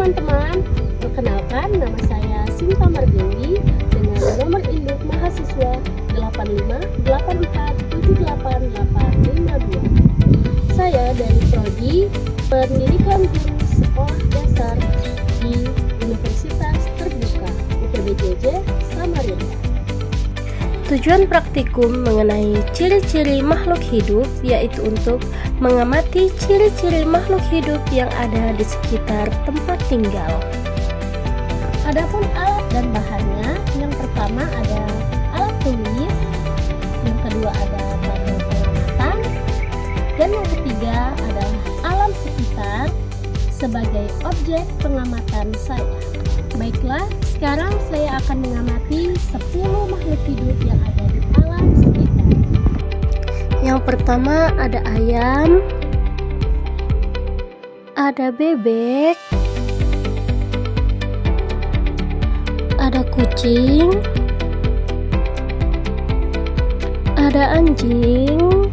teman-teman, perkenalkan nama saya Sinta Margendi dengan nomor induk mahasiswa 854478852. Saya dari Prodi Pendidikan Guru Sekolah Dasar di Universitas Terbuka UPBJJ Samarinda. Tujuan praktikum mengenai ciri-ciri makhluk hidup yaitu untuk mengamati ciri-ciri makhluk hidup yang ada di sekitar tempat tinggal. Adapun alat dan bahannya, yang pertama ada alat tulis, yang kedua ada panel pengamatan, dan yang ketiga adalah alam sekitar sebagai objek pengamatan saya. Baiklah, sekarang saya akan mengamati 10 makhluk hidup yang ada di alam sekitar. Yang pertama ada ayam, ada bebek, ada kucing, ada anjing,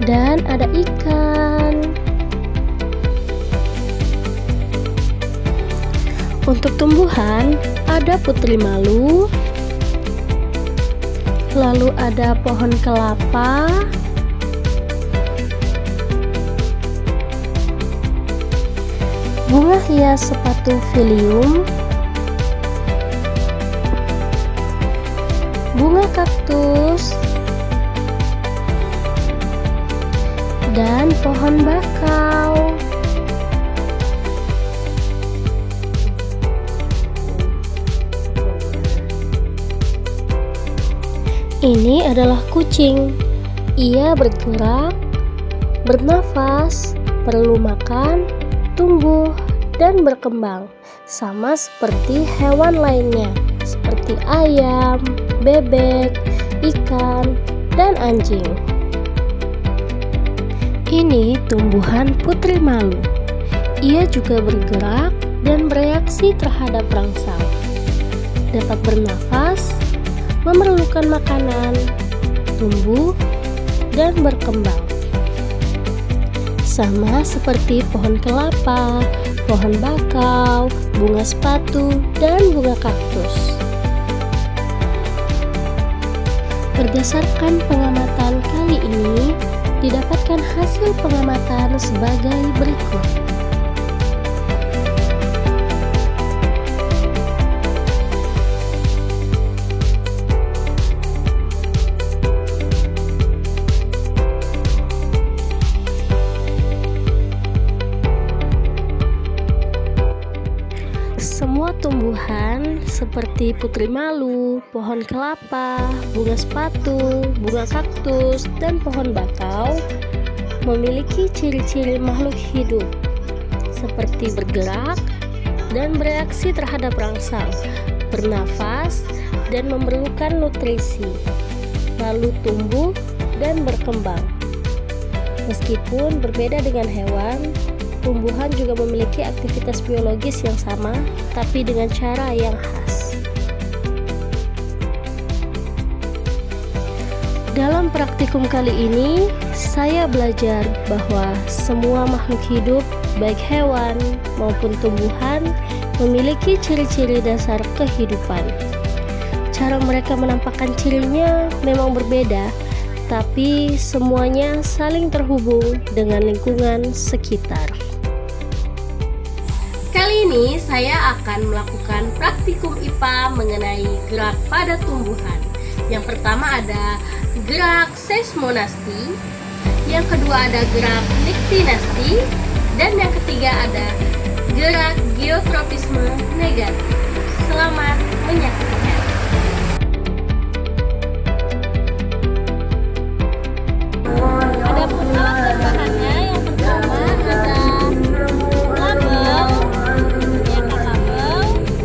dan ada ikan. Untuk tumbuhan, ada putri malu, lalu ada pohon kelapa, bunga hias sepatu filium, bunga kaktus, dan pohon bakau. Ini adalah kucing. Ia bergerak, bernafas, perlu makan, tumbuh, dan berkembang, sama seperti hewan lainnya, seperti ayam, bebek, ikan, dan anjing. Ini tumbuhan putri malu. Ia juga bergerak dan bereaksi terhadap rangsang, dapat bernafas, memerlukan makanan, tumbuh, dan berkembang. Sama seperti pohon kelapa, pohon bakau, bunga sepatu, dan bunga kaktus. Berdasarkan pengamatan kali ini, didapatkan hasil pengamatan sebagai berikut. Semua tumbuhan seperti putri malu, pohon kelapa, bunga sepatu, bunga kaktus, dan pohon bakau memiliki ciri-ciri makhluk hidup seperti bergerak dan bereaksi terhadap rangsang, bernafas, dan memerlukan nutrisi, lalu tumbuh dan berkembang. Meskipun berbeda dengan hewan, tumbuhan juga memiliki aktivitas biologis yang sama, tapi dengan cara yang khas. Dalam praktikum kali ini, saya belajar bahwa semua makhluk hidup, baik hewan maupun tumbuhan, memiliki ciri-ciri dasar kehidupan. Cara mereka menampakkan cirinya memang berbeda, tapi semuanya saling terhubung dengan lingkungan sekitar. Kali ini saya akan melakukan praktikum IPA mengenai gerak pada tumbuhan. Yang pertama ada gerak seismonasti, yang kedua ada gerak liktinasti, dan yang ketiga ada gerak geotropisme negatif. Selamat menyaksikan. Adapun alat dan bahannya, yang pertama ada label, kemudian kaktus yang akan diselimuti dengan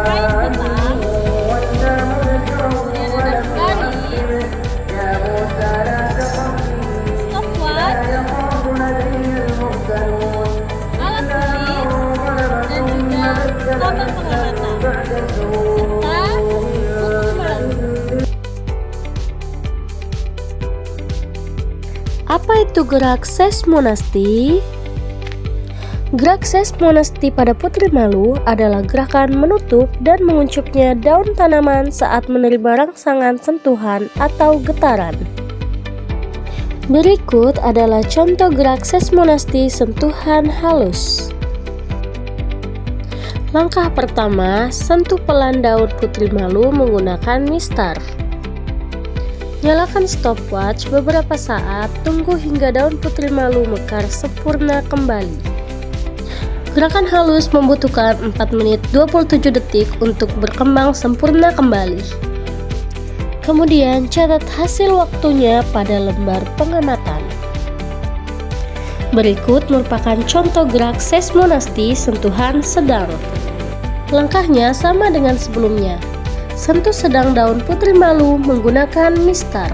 kain hitam, kemudian ada garis, stopwatch, Apa itu gerak seismonasti? Gerak seismonasti pada putri malu adalah gerakan menutup dan menguncupnya daun tanaman saat menerima rangsangan sentuhan atau getaran. Berikut adalah contoh gerak seismonasti sentuhan halus. Langkah pertama, sentuh pelan daun putri malu menggunakan mistar. Nyalakan stopwatch beberapa saat, tunggu hingga daun putri malu mekar sempurna kembali. Gerakan halus membutuhkan 4 menit 27 detik untuk berkembang sempurna kembali. Kemudian catat hasil waktunya pada lembar pengamatan. Berikut merupakan contoh gerak seismonasti sentuhan sedang. Langkahnya sama dengan sebelumnya. Sentuh sedang daun putri malu menggunakan mistar.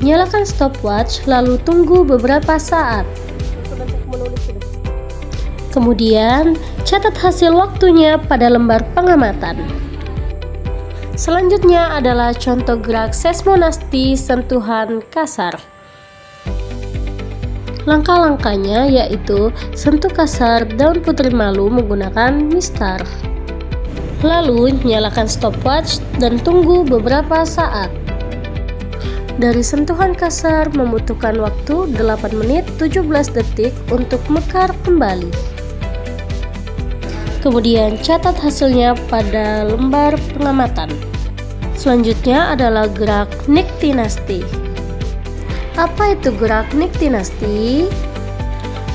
Nyalakan stopwatch lalu tunggu beberapa saat. Kemudian, catat hasil waktunya pada lembar pengamatan. Selanjutnya adalah contoh gerak seismonasti sentuhan kasar. Langkah-langkahnya yaitu sentuh kasar daun putri malu menggunakan mistar. Lalu, nyalakan stopwatch dan tunggu beberapa saat. Dari sentuhan kasar membutuhkan waktu 8 menit 17 detik untuk mekar kembali. Kemudian catat hasilnya pada lembar pengamatan. Selanjutnya adalah gerak niktinasti. Apa itu gerak niktinasti?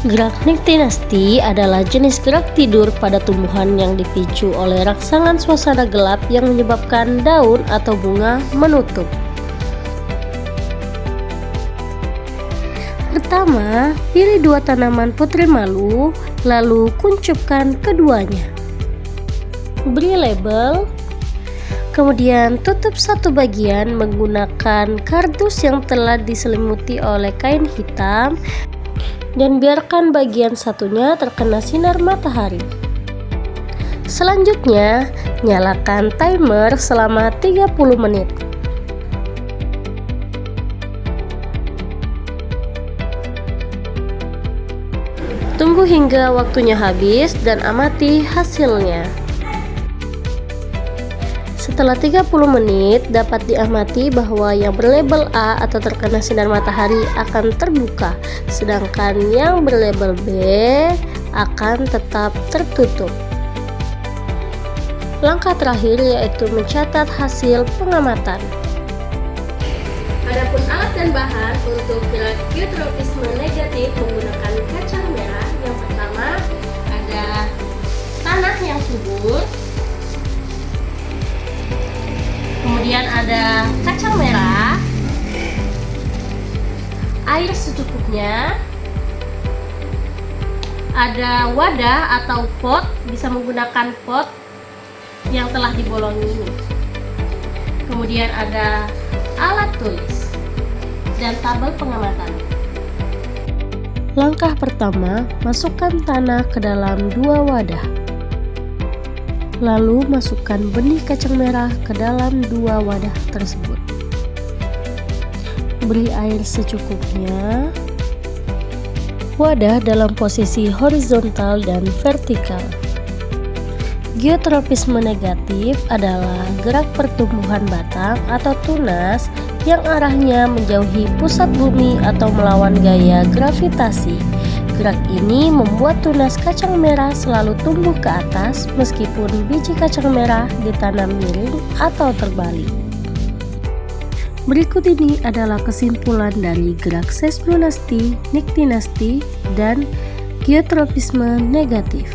Gerak niktinasti adalah jenis gerak tidur pada tumbuhan yang dipicu oleh rangsangan suasana gelap yang menyebabkan daun atau bunga menutup. Pertama, pilih 2 tanaman putri malu, lalu kuncupkan keduanya. Beri label, kemudian tutup satu bagian menggunakan kardus yang telah diselimuti oleh kain hitam dan biarkan bagian satunya terkena sinar matahari. Selanjutnya, nyalakan timer selama 30 menit. Tunggu hingga waktunya habis dan amati hasilnya. Setelah 30 menit dapat diamati bahwa yang berlabel A atau terkena sinar matahari akan terbuka, sedangkan yang berlabel B akan tetap tertutup. Langkah terakhir yaitu mencatat hasil pengamatan. Adapun alat dan bahan untuk gerak geotropisme negatif menggunakan kacang merah. Yang pertama ada tanah yang subur, kemudian ada kacang merah, air secukupnya, ada wadah atau pot, bisa menggunakan pot yang telah dibolongi ini. Kemudian ada alat tulis dan tabel pengamatan. Langkah pertama, masukkan tanah ke dalam 2 wadah. Lalu masukkan benih kacang merah ke dalam 2 wadah tersebut. Beri air secukupnya. Wadah dalam posisi horizontal dan vertikal. Geotropisme negatif adalah gerak pertumbuhan batang atau tunas yang arahnya menjauhi pusat bumi atau melawan gaya gravitasi. Gerak ini membuat tunas kacang merah selalu tumbuh ke atas meskipun biji kacang merah ditanam miring atau terbalik. Berikut ini adalah kesimpulan dari gerak seismonasti, niktinasti, dan geotropisme negatif.